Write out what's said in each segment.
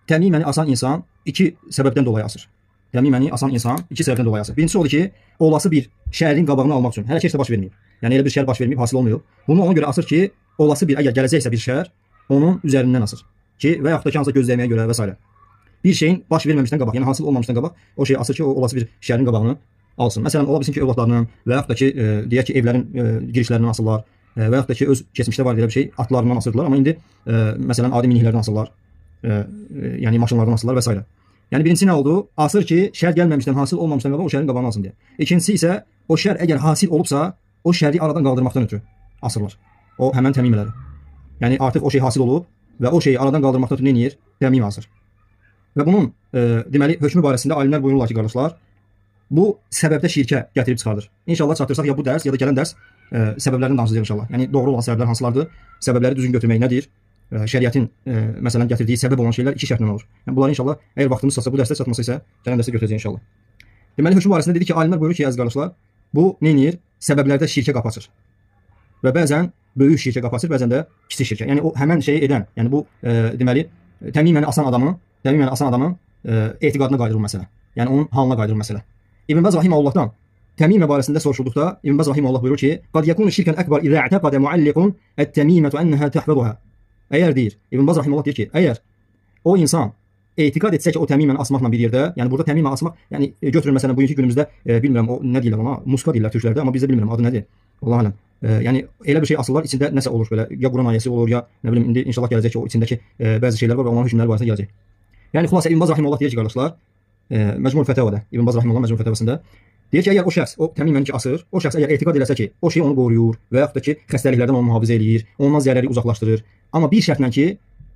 təmiməni asan insan iki səbəbdən dolayı asır. Təmiməni asan insan iki səbəbdən dolayı asır. Birincisi odur ki, olası bir şərin qabağını almaq üçün. Hələ ki, heç də baş verməyib. Yəni elə bir şər baş verməyib, hasıl olmuyor. Bunu ona görə asır ki, olası bir, əgər gələcəksə bir şər, onun üzərindən asır. Ki, və yaxud da ki, hansısa gözləməyə görə və s. Bir şeyin baş verməmişdən qabaq, yəni hasıl olmamışdan qabaq, o şeyi asır ki, o olası bir şərin qabağını alsın. Məsələn, ola bilsin ki, övladlarının və yaxud da ki, deyək ki, evlərin girişlərindən asırlar və yaxud da ki, öz keçmişdə var deyə bir şey, atlarından asırdılar, amma indi məsələn, adi miniklərdən asırlar, yəni maşınlardan asırlar və s. Yəni birincisi nə oldu? Asır ki, şər gəlməmişdən, hasıl olmamışdan qabaq o şərin qabağını alsın deyə. İkincisi isə o şər əgər hasil olubsa, o şəri aradan qaldırmaqdan ötürü asırlar. O həmən təmimələri. Yəni artıq o şey hasil olub və o şeyi aradan qaldırmaqdan ötürü nə edir? Təmim asır. Və bunun deməli hökmü barəsində alimlər buyururlar ki, qardaşlar, bu səbəbdə şirkə gətirib çıxardır. İnşallah çatdırsaq ya bu dərs ya da gələn dərs səbəblərini danışacağıq inşallah. Yəni doğru olan səbəblər hansılardır? Səbəbləri düzgün götürmək nədir? Şəriətin məsələn gətirdiyi səbəb olan şeylər iki şərtlə olur. Yəni bunları inşallah əgər vaxtımız çatsa, bu dərsdə çatmasa isə gələn dərsdə götürəcəyik inşallah. Deməli hökmü barəsində dedik ki, alimlər buyurur ki, əziz qardaşlar, bu nə edir? Səbəblərdə şirkə qapı açır. Və bəzən böyük şirkə qapı açır, bəzən də kiçik şirkə. Yəni o həmən şeyi edən, yəni bu deməli təmimən asan adamın etiqadına qayıdırır məsələ. Yəni onun halına qayıdırır məsələ. İbn Baz rahimehullahdan təmimə barəsində soruşulduqda İbn Baz rahimehullah buyurur ki: "Qad yakunu şirkan akbar iza i'taqada mualliqun at-tamimatu annaha tahfazuha." Əgər deyir, İbn Baz rahimehullah deyir ki, əgər o insan etiqad etsə ki, o təmiməni asmaqla bir yerdə, yəni burada təmimə asmaq, yəni götürün məsələn bugünkü günümüzdə bilmirəm o nə deyirlər ona, muska deyirlər türklərdə, amma bizdə bilmirəm adı nədir. Vallah aləm. Yəni elə bir şey asırlar, içində nəsə olur belə, ya Quran ayəsi olur, ya nə bilim indi inşallah gələcək ki, o içindəki bəzi şeylər var və onların hökmləri barəsində gələcək. Yəni xülasə İbn Baz rahimehullah deyir ki, qardaşlar, Məcmu' Fətavada, İbn Baz rahimehullah Məcmu' Fətavasında deyir ki, əgər o şəxs o təmiməni ki asır, o şəxs əgər etiqad eləsə ki, o şey onu qoruyur və yaxud da ki, xəstəliklərdən onu mühafizə eləyir, ondan zərəri uzaqlaşdırır. Amma bir şərtlə ki,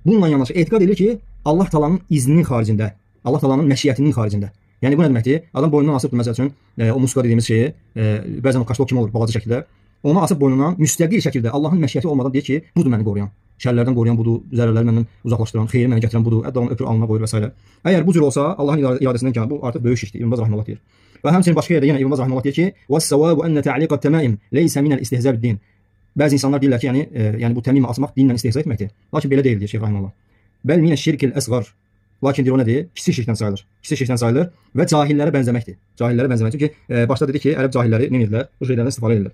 bununla yanaşı etiqad edir ki, Allah Taala'nın izninin xaricində, Allah Taala'nın məşiyyətinin xaricində. Yəni bu nə deməkdir? Adam boynundan asıb məsəl üçün o muska dediyimiz şeyi, bəzən o kaşlok kimi olur balaca şəkildə. Onu asıb boynundan müstəqil şəkildə Allahın məşiyyəti olmadan deyir ki, budur məni qoruyan. Şərlərdən qoruyan budur, zərərləri məndən uzaqlaşdıran, xeyri mənə gətirən budur, hətta onu öpür alnına qoyur və s. Əgər bu cür olsa, Allahın iradəsindən kənar bu artıq böyük işdir. İbn Baz rahimehullah deyir. Və həmçinin başqa yerdə yenə İbn Baz rahimehullah deyir ki: "Vəs-savabu enne ta'liqat tamaim leysa min al-istihza bid-din." Bəzi insanlar deyirlər ki, yəni bu təmimi asmaq dinlə istehza etməkdir. Lakin belə deyil deyir Şeyx rahimehullah. Bəl min eş-şirkil əsğar. Lakin deyir o nədir? Kiçik şirkdən sayılır. Kiçik şirkdən sayılır və cahillərə bənzəməkdir. Cahillərə bənzəmək. Çünki başda dedi ki, ərəb cahilləri nə edirlər? Bu şeylərdən istifadə edirlər.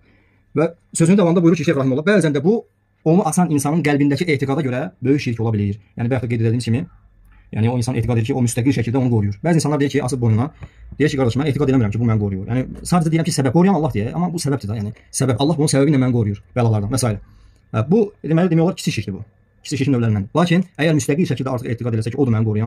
Və sözünün davamında buyurur ki, Şeyx rahimehullah, bəzən də bu onu asan insanın qəlbindəki etiqada görə böyük şirk ola bilər. Yəni bayaq da qeyd etdiyimiz kimi, yəni o insan etiqad edir ki, o müstəqil şəkildə onu qoruyur. Bəzi insanlar deyir ki, asıb boynuna, deyir ki, qardaş, mən etiqad eləmirəm ki, bu məni qoruyur. Yəni sadəcə deyirəm ki, səbəb qoruyan Allah deyə, amma bu səbəbdir də, yəni səbəb Allah bunun səbəbi ilə məni qoruyur bəlalardan və s. Bu deməli demək olar kiçik şirkdir bu. Kiçik şirkin növlərindən. Lakin əgər müstəqil şəkildə artıq etiqad eləsə ki, odur məni qoruyan